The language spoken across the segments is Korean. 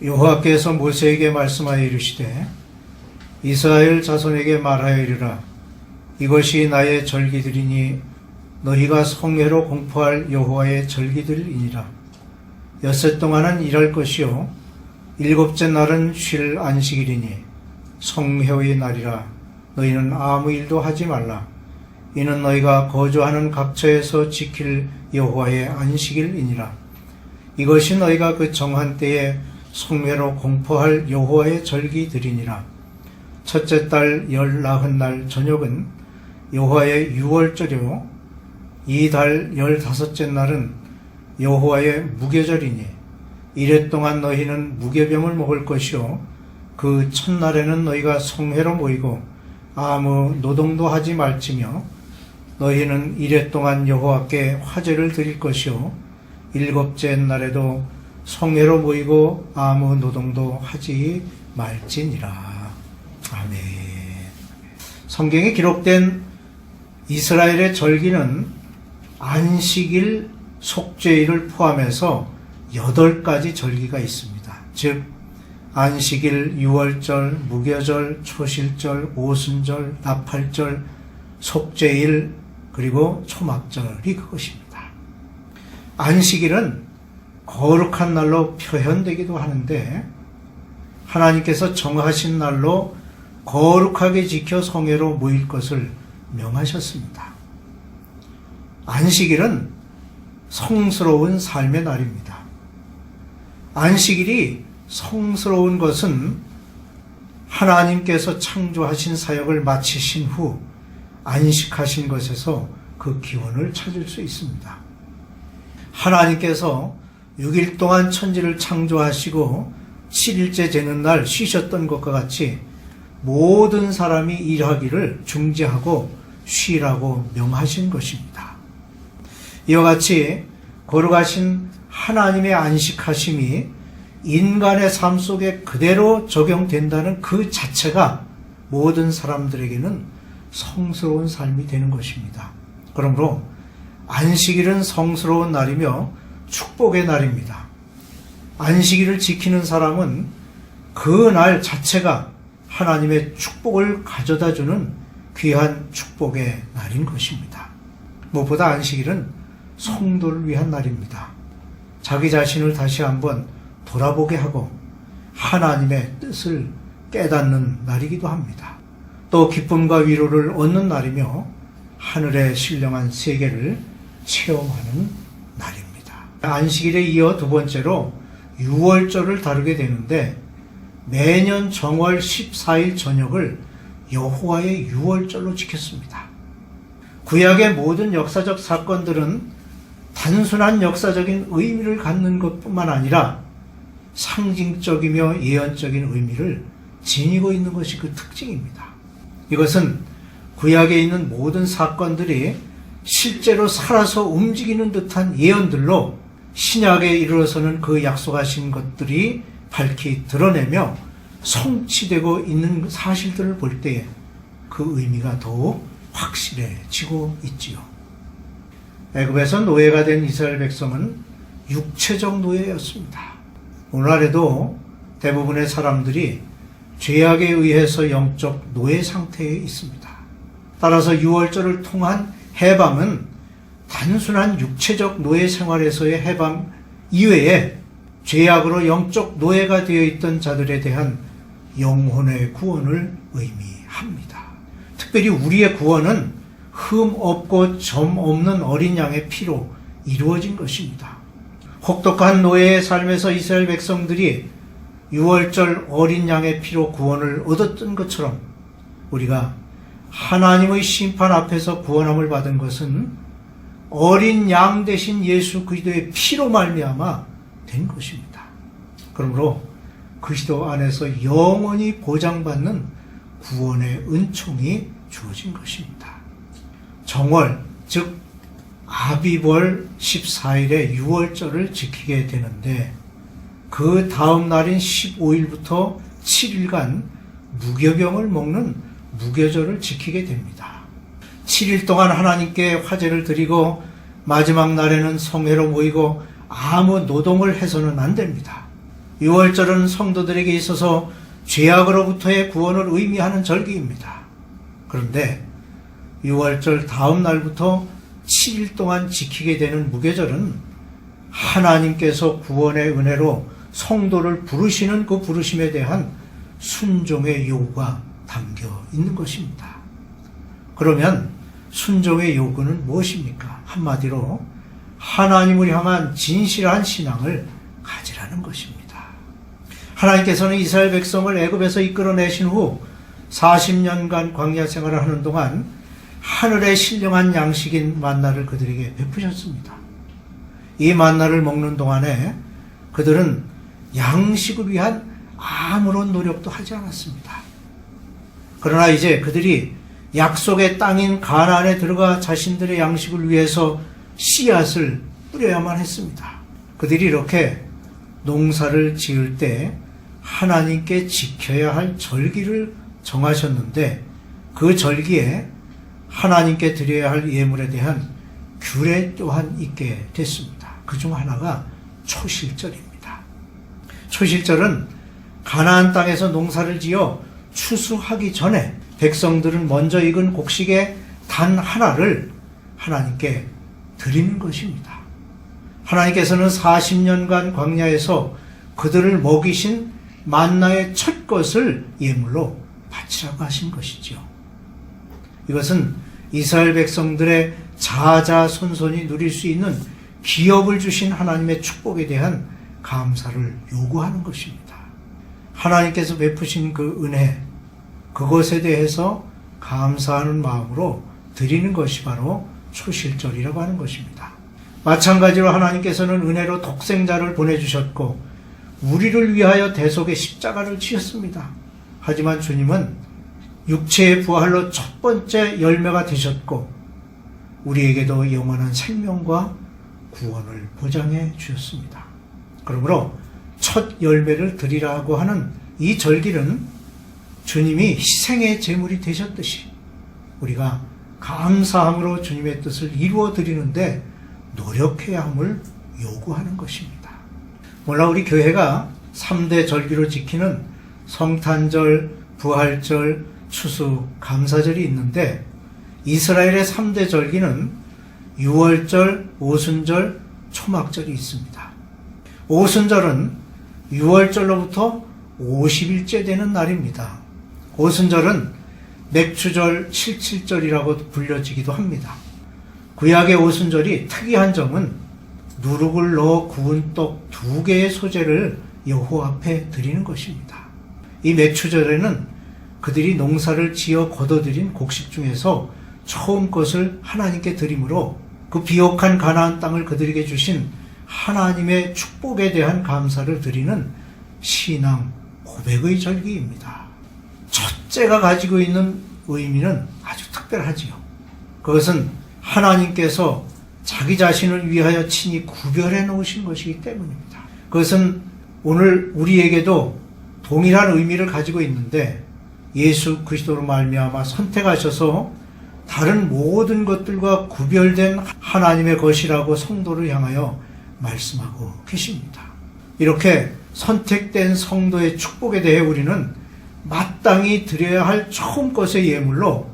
여호와께서 모세에게 말씀하여 이르시되 이스라엘 자손에게 말하여 이르라. 이것이 나의 절기들이니 너희가 성회로 공포할 여호와의 절기들이니라. 엿새 동안은 일할 것이요 일곱째 날은 쉴 안식일이니 성회의 날이라. 너희는 아무 일도 하지 말라. 이는 너희가 거주하는 각처에서 지킬 여호와의 안식일이니라. 이것이 너희가 그 정한 때에 성회로 공포할 여호와의 절기들이니라. 첫째 달 19날 저녁은 여호와의 유월절이요 이 달 15째 날은 여호와의 무교절이니 이래 동안 너희는 무교병을 먹을 것이요 그 첫날에는 너희가 성회로 모이고 아무 노동도 하지 말지며 너희는 이래 동안 여호와께 화제를 드릴 것이요 일곱째 날에도 성회로 모이고 아무 노동도 하지 말지니라. 아멘. 성경에 기록된 이스라엘의 절기는 안식일, 속죄일을 포함해서 8가지 절기가 있습니다. 즉 안식일, 유월절, 무교절, 초실절, 오순절, 나팔절, 속죄일, 그리고 초막절이 그것입니다. 안식일은 거룩한 날로 표현되기도 하는데 하나님께서 정하신 날로 거룩하게 지켜 성회로 모일 것을 명하셨습니다. 안식일은 성스러운 삶의 날입니다. 안식일이 성스러운 것은 하나님께서 창조하신 사역을 마치신 후 안식하신 것에서 그 기원을 찾을 수 있습니다. 하나님께서 6일 동안 천지를 창조하시고 7일째 되는 날 쉬셨던 것과 같이 모든 사람이 일하기를 중지하고 쉬라고 명하신 것입니다. 이와 같이 거룩하신 하나님의 안식하심이 인간의 삶 속에 그대로 적용된다는 그 자체가 모든 사람들에게는 성스러운 삶이 되는 것입니다. 그러므로 안식일은 성스러운 날이며 축복의 날입니다. 안식일을 지키는 사람은 그 날 자체가 하나님의 축복을 가져다주는 귀한 축복의 날인 것입니다. 무엇보다 안식일은 성도를 위한 날입니다. 자기 자신을 다시 한번 돌아보게 하고 하나님의 뜻을 깨닫는 날이기도 합니다. 또 기쁨과 위로를 얻는 날이며 하늘의 신령한 세계를 체험하는 날입니다. 안식일에 이어 두 번째로 유월절을 다루게 되는데 매년 정월 14일 저녁을 여호와의 유월절로 지켰습니다. 구약의 모든 역사적 사건들은 단순한 역사적인 의미를 갖는 것뿐만 아니라 상징적이며 예언적인 의미를 지니고 있는 것이 그 특징입니다. 이것은 구약에 있는 모든 사건들이 실제로 살아서 움직이는 듯한 예언들로 신약에 이르러서는 그 약속하신 것들이 밝히 드러내며 성취되고 있는 사실들을 볼 때에 그 의미가 더욱 확실해지고 있지요. 애굽에서 노예가 된 이스라엘 백성은 육체적 노예였습니다. 오늘날에도 대부분의 사람들이 죄악에 의해서 영적 노예 상태에 있습니다. 따라서 유월절을 통한 해방은 단순한 육체적 노예 생활에서의 해방 이외에 죄악으로 영적 노예가 되어 있던 자들에 대한 영혼의 구원을 의미합니다. 특별히 우리의 구원은 흠 없고 점 없는 어린 양의 피로 이루어진 것입니다. 혹독한 노예의 삶에서 이스라엘 백성들이 유월절 어린 양의 피로 구원을 얻었던 것처럼 우리가 하나님의 심판 앞에서 구원함을 받은 것은 어린 양 대신 예수 그리스도의 피로 말미암아 된 것입니다. 그러므로 그리스도 안에서 영원히 보장받는 구원의 은총이 주어진 것입니다. 정월, 즉 아비월 14일에 유월절을 지키게 되는데 그 다음 날인 15일부터 7일간 무교병을 먹는 무교절을 지키게 됩니다. 7일 동안 하나님께 화제를 드리고 마지막 날에는 성회로 모이고 아무 노동을 해서는 안 됩니다. 유월절은 성도들에게 있어서 죄악으로부터의 구원을 의미하는 절기입니다. 그런데 유월절 다음 날부터 7일 동안 지키게 되는 무교절은 하나님께서 구원의 은혜로 성도를 부르시는 그 부르심에 대한 순종의 요구가 담겨 있는 것입니다. 그러면 순종의 요구는 무엇입니까? 한마디로 하나님을 향한 진실한 신앙을 가지라는 것입니다. 하나님께서는 이스라엘 백성을 애굽에서 이끌어내신 후 40년간 광야 생활을 하는 동안 하늘의 신령한 양식인 만나를 그들에게 베푸셨습니다. 이 만나를 먹는 동안에 그들은 양식을 위한 아무런 노력도 하지 않았습니다. 그러나 이제 그들이 약속의 땅인 가나안에 들어가 자신들의 양식을 위해서 씨앗을 뿌려야만 했습니다. 그들이 이렇게 농사를 지을 때 하나님께 지켜야 할 절기를 정하셨는데 그 절기에 하나님께 드려야 할 예물에 대한 규례 또한 있게 됐습니다. 그중 하나가 초실절입니다. 초실절은 가나안 땅에서 농사를 지어 추수하기 전에 백성들은 먼저 익은 곡식의 단 하나를 하나님께 드리는 것입니다. 하나님께서는 40년간 광야에서 그들을 먹이신 만나의 첫 것을 예물로 바치라고 하신 것이죠. 이것은 이스라엘 백성들의 자자손손이 누릴 수 있는 기업을 주신 하나님의 축복에 대한 감사를 요구하는 것입니다. 하나님께서 베푸신 그 은혜, 그것에 대해서 감사하는 마음으로 드리는 것이 바로 초실절이라고 하는 것입니다. 마찬가지로 하나님께서는 은혜로 독생자를 보내주셨고 우리를 위하여 대속의 십자가를 지셨습니다. 하지만 주님은 육체의 부활로 첫 번째 열매가 되셨고 우리에게도 영원한 생명과 구원을 보장해 주셨습니다. 그러므로 첫 열매를 드리라고 하는 이 절기는 주님이 희생의 제물이 되셨듯이 우리가 감사함으로 주님의 뜻을 이루어 드리는데 노력해야 함을 요구하는 것입니다. 물론 우리 교회가 3대 절기로 지키는 성탄절, 부활절, 추수, 감사절이 있는데 이스라엘의 3대 절기는 유월절, 오순절, 초막절이 있습니다. 오순절은 유월절로부터 50일째 되는 날입니다. 오순절은 맥추절, 칠칠절이라고 불려지기도 합니다. 구약의 오순절이 특이한 점은 누룩을 넣어 구운 떡 2개의 소재를 여호와 앞에 드리는 것입니다. 이 맥추절에는 그들이 농사를 지어 거둬들인 곡식 중에서 처음 것을 하나님께 드림으로 그 비옥한 가나안 땅을 그들에게 주신 하나님의 축복에 대한 감사를 드리는 신앙 고백의 절기입니다. 첫째가 가지고 있는 의미는 아주 특별하지요. 그것은 하나님께서 자기 자신을 위하여 친히 구별해 놓으신 것이기 때문입니다. 그것은 오늘 우리에게도 동일한 의미를 가지고 있는데 예수 그리스도로 말미암아 선택하셔서 다른 모든 것들과 구별된 하나님의 것이라고 성도를 향하여 말씀하고 계십니다. 이렇게 선택된 성도의 축복에 대해 우리는 마땅히 드려야 할 처음 것의 예물로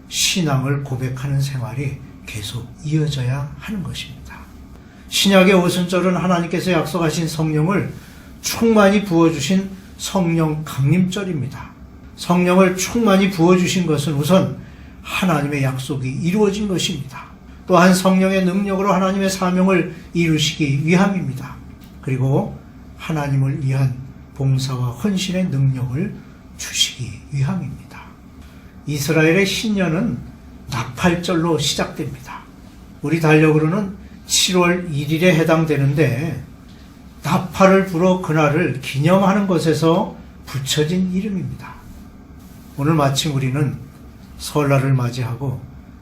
신앙을 고백하는 생활이 계속 이어져야 하는 것입니다. 신약의 오순절은 하나님께서 약속하신 성령을 충만히 부어주신 성령 강림절입니다. 성령을 충만히 부어주신 것은 우선 하나님의 약속이 이루어진 것입니다. 또한 성령의 능력으로 하나님의 사명을 이루시기 위함입니다. 그리고 하나님을 위한 봉사와 헌신의 능력을 주시기 위함입니다. 이스라엘의 신년은 나팔절로 시작됩니다. 우리 달력으로는 7월 1일에 해당되는데 나팔을 불어 그날을 기념하는 것에서 붙여진 이름입니다. 오늘 마침 우리는 설날을 맞이하고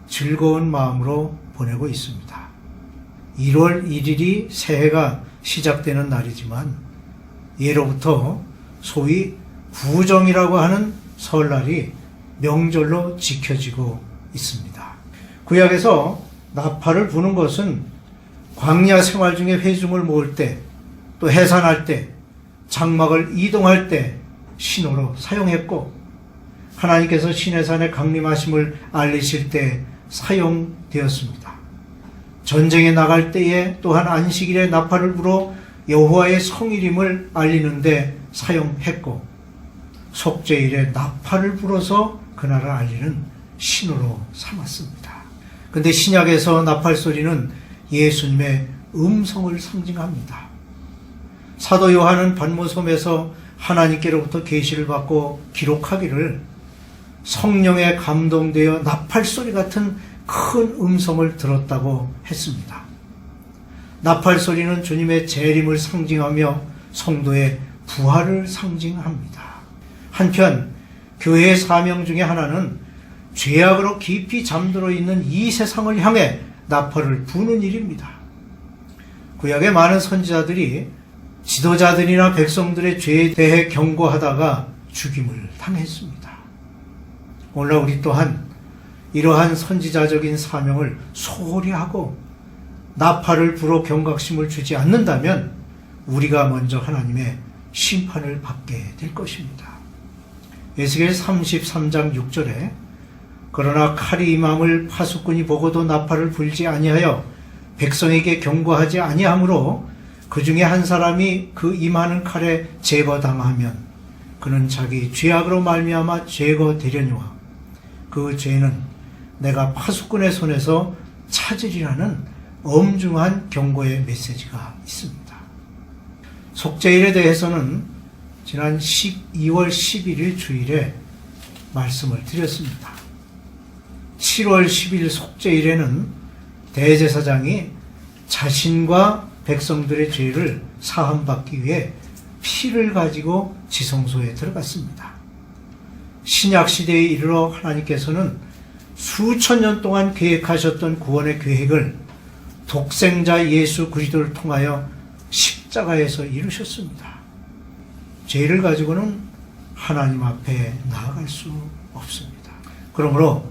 즐거운 마음으로 보내고 있습니다. 1월 1일이 새해가 시작되는 날이지만 예로부터 소위 구정이라고 하는 설날이 명절로 지켜지고 있습니다. 구약에서 나팔을 부는 것은 광야 생활 중에 회중을 모을 때, 또 해산할 때, 장막을 이동할 때 신호로 사용했고, 하나님께서 시내산에 강림하심을 알리실 때 사용되었습니다. 전쟁에 나갈 때에 또한 안식일에 나팔을 불어 여호와의 성일임을 알리는데 사용했고, 속죄일에 나팔을 불어서 그날을 알리는 신호로 삼았습니다. 근데 신약에서 나팔 소리는 예수님의 음성을 상징합니다. 사도 요한은 patmos섬에서 하나님께로부터 계시를 받고 기록하기를 성령에 감동되어 나팔 소리 같은 큰 음성을 들었다고 했습니다. 나팔 소리는 주님의 재림을 상징하며 성도의 부활을 상징합니다. 한편 교회의 사명 중에 하나는 죄악으로 깊이 잠들어 있는 이 세상을 향해 나팔을 부는 일입니다. 구약의 많은 선지자들이 지도자들이나 백성들의 죄에 대해 경고하다가 죽임을 당했습니다. 오늘날 우리 또한 이러한 선지자적인 사명을 소홀히 하고 나팔을 불어 경각심을 주지 않는다면 우리가 먼저 하나님의 심판을 받게 될 것입니다. 에스겔 33장 6절에 그러나 칼이 임함을 파수꾼이 보고도 나팔을 불지 아니하여 백성에게 경고하지 아니하므로 그 중에 한 사람이 그 임하는 칼에 제거당하면 그는 자기 죄악으로 말미암아 제거되려니와 그 죄는 내가 파수꾼의 손에서 찾으리라는 엄중한 경고의 메시지가 있습니다. 속죄일에 대해서는 지난 2월 11일 주일에 말씀을 드렸습니다. 7월 10일 속죄일에는 대제사장이 자신과 백성들의 죄를 사함받기 위해 피를 가지고 지성소에 들어갔습니다. 신약시대에 이르러 하나님께서는 수천 년 동안 계획하셨던 구원의 계획을 독생자 예수 그리스도를 통하여 십자가에서 이루셨습니다. 죄를 가지고는 하나님 앞에 나아갈 수 없습니다. 그러므로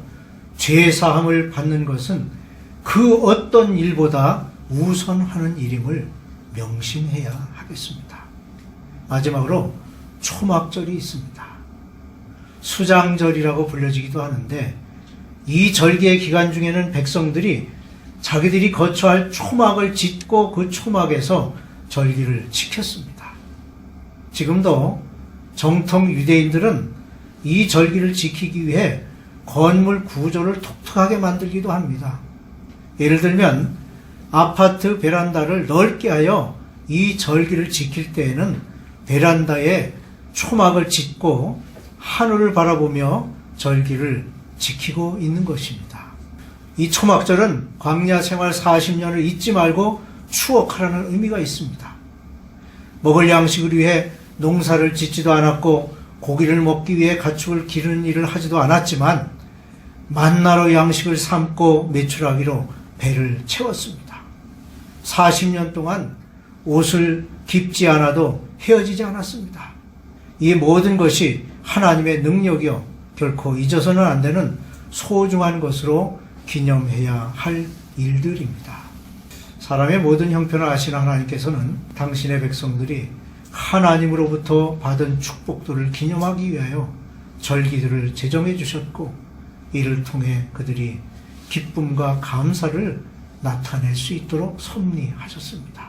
죄 사함을 받는 것은 그 어떤 일보다 우선하는 일임을 명심해야 하겠습니다. 마지막으로 초막절이 있습니다. 수장절이라고 불려지기도 하는데 이 절기의 기간 중에는 백성들이 자기들이 거쳐야 할 초막을 짓고 그 초막에서 절기를 지켰습니다. 지금도 정통 유대인들은 이 절기를 지키기 위해 건물 구조를 독특하게 만들기도 합니다. 예를 들면 아파트 베란다를 넓게 하여 이 절기를 지킬 때에는 베란다에 초막을 짓고 하늘을 바라보며 절기를 지키고 있는 것입니다. 이 초막절은 광야 생활 40년을 잊지 말고 추억하라는 의미가 있습니다. 먹을 양식을 위해 농사를 짓지도 않았고 고기를 먹기 위해 가축을 기르는 일을 하지도 않았지만 만나로 양식을 삶고 매출하기로 배를 채웠습니다. 40년 동안 옷을 깁지 않아도 헤어지지 않았습니다. 이 모든 것이 하나님의 능력이요 결코 잊어서는 안 되는 소중한 것으로 기념해야 할 일들입니다. 사람의 모든 형편을 아시는 하나님께서는 당신의 백성들이 하나님으로부터 받은 축복들을 기념하기 위하여 절기들을 제정해 주셨고 이를 통해 그들이 기쁨과 감사를 나타낼 수 있도록 섭리하셨습니다.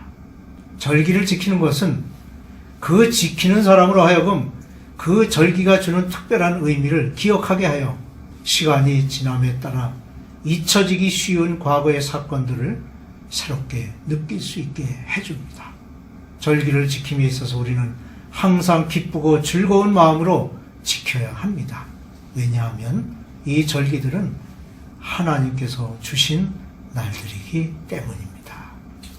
절기를 지키는 것은 그 지키는 사람으로 하여금 그 절기가 주는 특별한 의미를 기억하게 하여 시간이 지남에 따라 잊혀지기 쉬운 과거의 사건들을 새롭게 느낄 수 있게 해줍니다. 절기를 지킴에 있어서 우리는 항상 기쁘고 즐거운 마음으로 지켜야 합니다. 왜냐하면 이 절기들은 하나님께서 주신 날들이기 때문입니다.